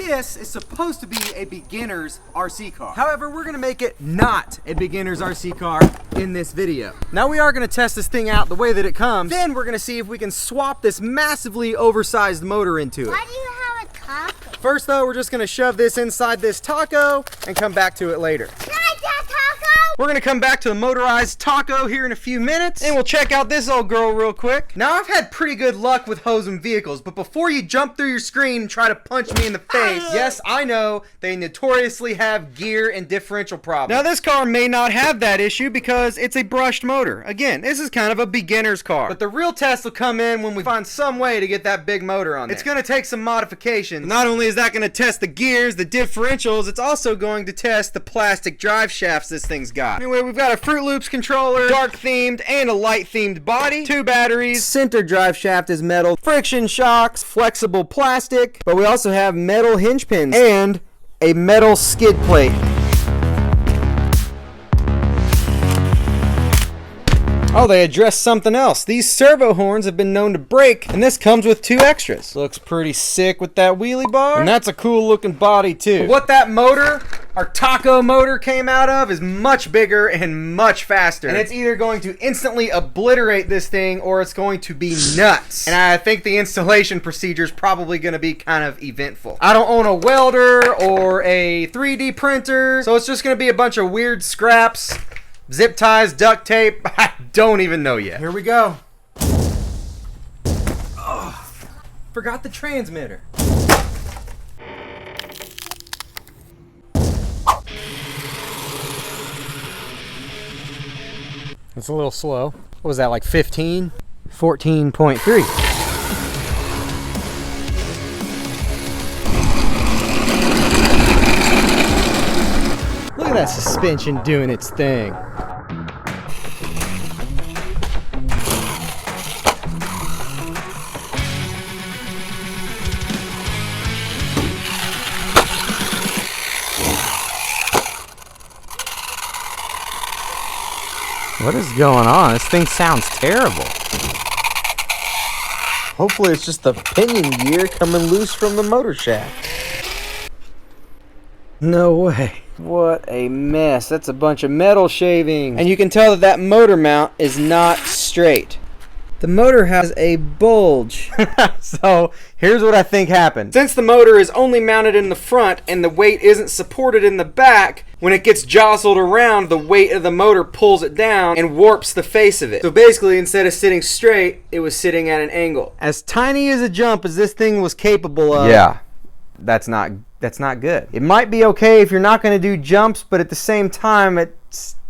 this is supposed to be a beginner's RC car. However, we're gonna make it not a beginner's RC car in this video. Now we are gonna test this thing out the way that it comes. Then we're gonna see if we can swap this massively oversized motor into it. Why do you have a taco? First though, we're just gonna shove this inside this taco and come back to it later. Can I get a taco? We're gonna come back to the motorized taco here in a few minutes, and we'll check out this old girl real quick. Now, I've had pretty good luck with Hosen vehicles, but before you jump through your screen and try to punch me in the face, yes, I know, they notoriously have gear and differential problems. Now, this car may not have that issue because it's a brushed motor. Again, this is kind of a beginner's car. But the real test will come in when we find some way to get that big motor on there. It's gonna take some modifications. Not only is that gonna test the gears, the differentials, it's also going to test the plastic drive shafts this thing's got. Anyway, we've got a Fruit Loops controller, dark themed and a light themed body, 2 batteries, center drive shaft is metal, friction shocks, flexible plastic, but we also have metal hinge pins and a metal skid plate. Oh, they addressed something else. These servo horns have been known to break, and this comes with 2 extras. Looks pretty sick with that wheelie bar, and that's a cool looking body too. But what that motor, our taco motor, came out of is much bigger and much faster. And it's either going to instantly obliterate this thing or it's going to be nuts. And I think the installation procedure is probably going to be kind of eventful. I don't own a welder or a 3D printer, so it's just going to be a bunch of weird scraps, zip ties, duct tape. I don't even know yet. Here we go. Oh, forgot the transmitter. It's a little slow. What was that, like 15? 14.3. Look at that suspension doing its thing. What is going on? This thing sounds terrible. Hopefully it's just the pinion gear coming loose from the motor shaft. No way. What a mess. That's a bunch of metal shavings. And you can tell that that motor mount is not straight. The motor has a bulge. So here's what I think happened. Since the motor is only mounted in the front and the weight isn't supported in the back, when it gets jostled around, the weight of the motor pulls it down and warps the face of it. So basically, instead of sitting straight, it was sitting at an angle. As tiny as a jump as this thing was capable of, yeah, that's not good. It might be okay if you're not going to do jumps, but at the same time, it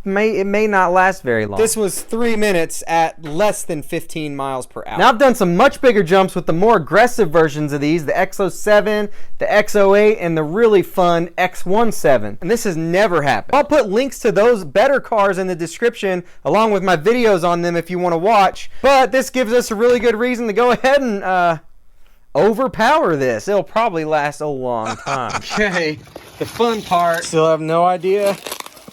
may not last very long. This was 3 minutes at less than 15 miles per hour. Now I've done some much bigger jumps with the more aggressive versions of these, the X07, the X08, and the really fun X17. And this has never happened. I'll put links to those better cars in the description along with my videos on them if you want to watch. But this gives us a really good reason to go ahead and overpower this. It'll probably last a long time. Okay, the fun part. Still have no idea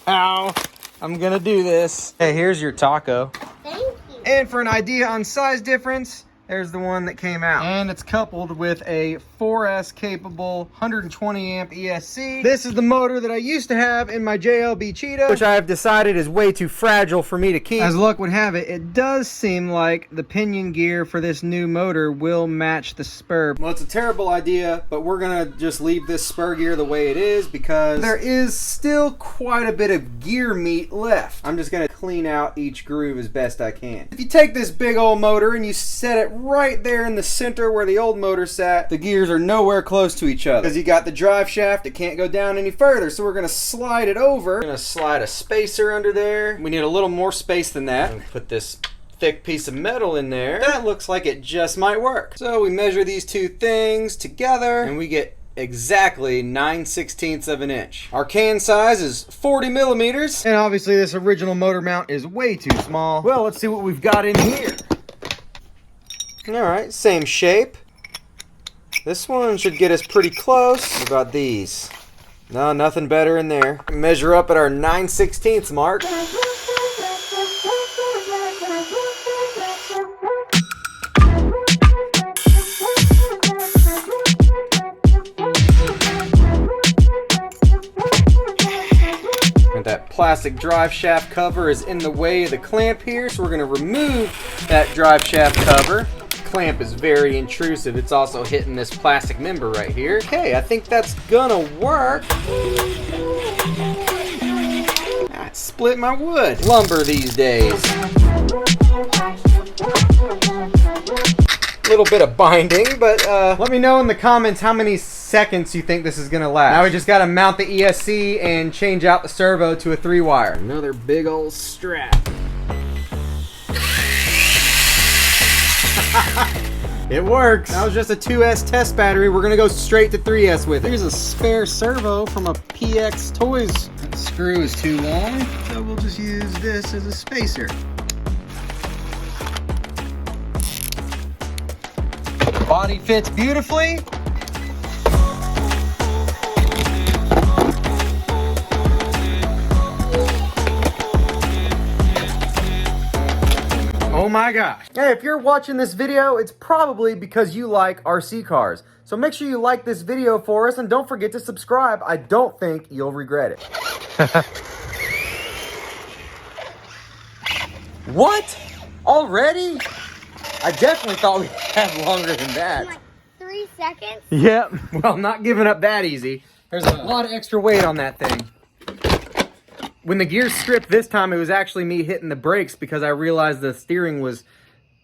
how I'm gonna do this. Hey, here's your taco. Thank you. And for an idea on size difference, there's the one that came out. And it's coupled with a 4S capable 120 amp ESC. This is the motor that I used to have in my JLB Cheetah, which I have decided is way too fragile for me to keep. As luck would have it, it does seem like the pinion gear for this new motor will match the spur. Well, it's a terrible idea, but we're gonna just leave this spur gear the way it is because there is still quite a bit of gear meat left. I'm just gonna clean out each groove as best I can. If you take this big old motor and you set it right there in the center where the old motor sat, the gears are nowhere close to each other. Because you got the drive shaft, it can't go down any further, so we're gonna slide it over. We're gonna slide a spacer under there. We need a little more space than that. And put this thick piece of metal in there. That looks like it just might work. So we measure these two things together and we get exactly 9/16 of an inch. Our can size is 40 millimeters. And obviously this original motor mount is way too small. Well, let's see what we've got in here. Alright, same shape. This one should get us pretty close. What about these? No, nothing better in there. Measure up at our 9/16 mark. That plastic drive shaft cover is in the way of the clamp here, so we're going to remove that drive shaft cover. Clamp is very intrusive. It's also hitting this plastic member right here. Okay, I think that's gonna work. I split my wood. Lumber these days. Little bit of binding, but let me know in the comments how many seconds you think this is gonna last. Now we just gotta mount the ESC and change out the servo to a 3-wire. Another big old strap. It works. That was just a 2S test battery. We're gonna go straight to 3S with it. Here's a spare servo from a PX Toys. That screw is too long, so we'll just use this as a spacer. Body fits beautifully. Oh my gosh. Hey, if you're watching this video, it's probably because you like RC cars. So make sure you like this video for us and don't forget to subscribe. I don't think you'll regret it. What? Already? I definitely thought we had longer than that. Like 3 seconds? Yep. Well, not giving up that easy. There's a lot of extra weight on that thing. When the gears stripped this time, it was actually me hitting the brakes because I realized the steering was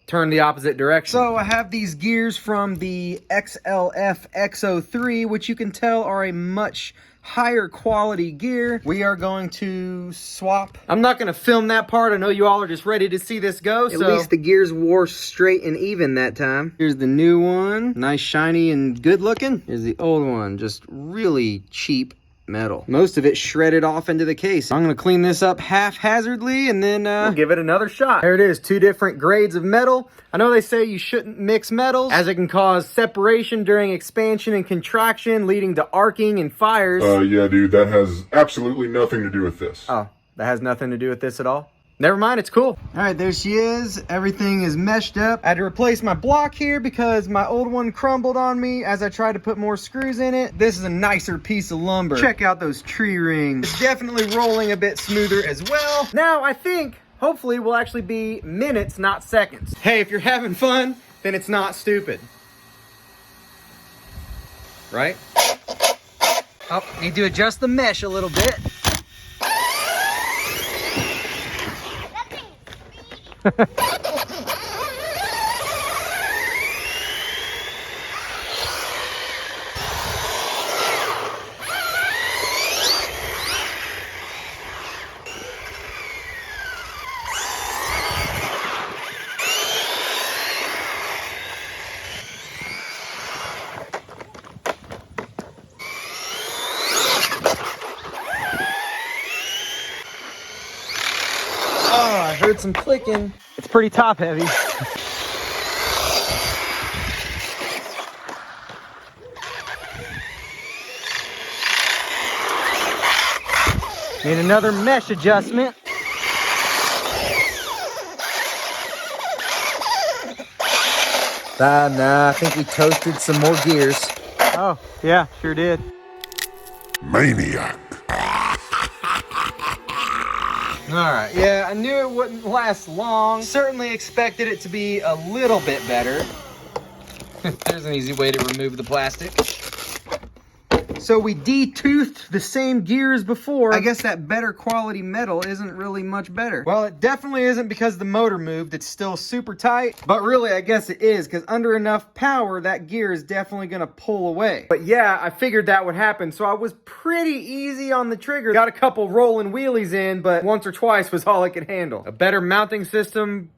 turned the opposite direction. So I have these gears from the XLF X03, which you can tell are a much higher quality gear. We are going to swap. I'm not going to film that part. I know you all are just ready to see this go. At least the gears wore straight and even that time. Here's the new one. Nice, shiny, and good looking. Here's the old one. Just really cheap metal. Most of it shredded off into the case. I'm going to clean this up haphazardly and then we'll give it another shot. There it is, 2 different grades of metal. I know they say you shouldn't mix metals as it can cause separation during expansion and contraction, leading to arcing and fires. Yeah, dude, that has absolutely nothing to do with this. Oh, that has nothing to do with this at all? Never mind, it's cool. All right, there she is. Everything is meshed up. I had to replace my block here because my old one crumbled on me as I tried to put more screws in it. This is a nicer piece of lumber. Check out those tree rings. It's definitely rolling a bit smoother as well. Now, I think, hopefully, will actually be minutes, not seconds. Hey, if you're having fun, then it's not stupid. Right? Oh, need to adjust the mesh a little bit. Oh, I heard some clicking. It's pretty top heavy. Need another mesh adjustment. Nah, I think we toasted some more gears. Oh, yeah, sure did. Maniac. Alright, yeah, I knew it wouldn't last long. Certainly expected it to be a little bit better. There's an easy way to remove the plastic. So we de-toothed the same gear as before. I guess that better quality metal isn't really much better. Well, it definitely isn't because the motor moved. It's still super tight. But really, I guess it is, because under enough power, that gear is definitely going to pull away. But yeah, I figured that would happen, so I was pretty easy on the trigger. Got a couple rolling wheelies in, but once or twice was all I could handle. A better mounting system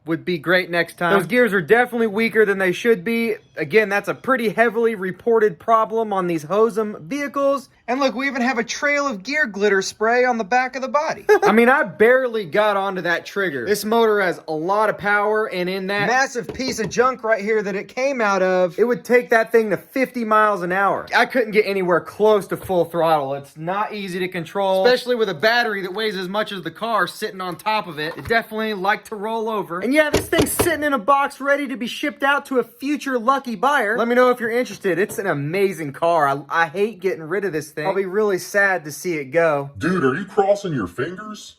would be great next time. Those gears are definitely weaker than they should be. Again, that's a pretty heavily reported problem on these Hosum vehicles. And look, we even have a trail of gear glitter spray on the back of the body. I mean, I barely got onto that trigger. This motor has a lot of power, and in that massive piece of junk right here that it came out of, it would take that thing to 50 miles an hour. I couldn't get anywhere close to full throttle. It's not easy to control, especially with a battery that weighs as much as the car sitting on top of it. It definitely liked to roll over. And yeah, this thing's sitting in a box ready to be shipped out to a future Lucky lucky buyer. Let me know if you're interested. It's an amazing car. I hate getting rid of this thing. I'll be really sad to see it go. Dude, are you crossing your fingers?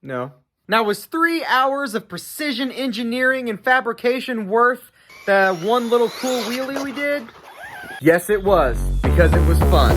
No. Now, was 3 hours of precision engineering and fabrication worth the one little cool wheelie we did? Yes, it was, because it was fun.